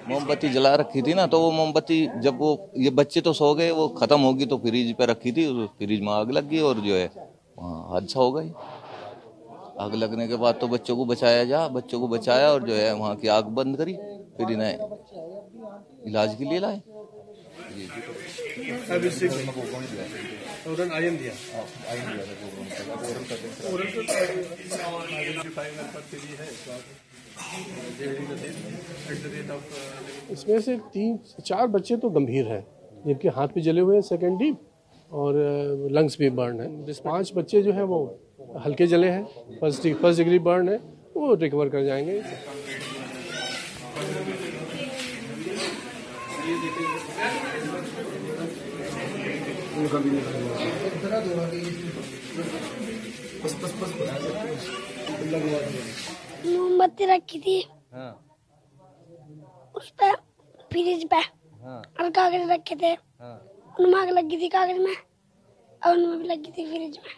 मोमबत्ती जला रखी थी ना, तो वो मोमबत्ती जब वो ये बच्चे तो सो गए, वो खत्म होगी तो फ्रिज पे रखी थी, फ्रिज में आग लग गई और जो है वहाँ हादसा हो गई। आग लगने के बाद तो बच्चों को बचाया और जो है वहाँ की आग बंद करी, फिर इन्हें इलाज के लिए लाए। इसमें से 3-4 बच्चे तो गंभीर हैं, जिनके हाथ भी जले हुए हैं सेकेंड डीप, और लंग्स भी बर्न है। 5 बच्चे जो हैं वो हल्के जले हैं, फर्स्ट डिग्री बर्न है, वो रिकवर कर जाएंगे। मोमबत्ती रखी थी, हाँ। उस पे फ्रिज पे, हाँ। और कागज रखे थे, हाँ। उनमें आग लगी थी कागज में, और उनमें भी लगी थी फ्रिज में।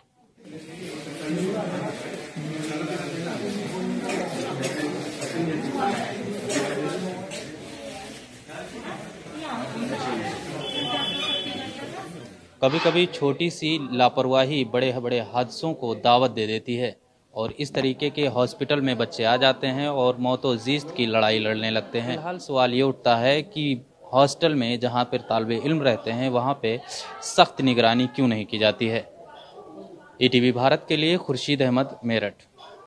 कभी कभी छोटी सी लापरवाही बड़े बड़े हादसों को दावत दे देती है और इस तरीके के हॉस्पिटल में बच्चे आ जाते हैं और मौतो जीस्त की लड़ाई लड़ने लगते हैं। फिलहाल सवाल ये उठता है कि हॉस्टल में जहां पर तालिबे इल्म रहते हैं वहां पे सख्त निगरानी क्यों नहीं की जाती है। ईटीवी भारत के लिए खुर्शीद अहमद, मेरठ।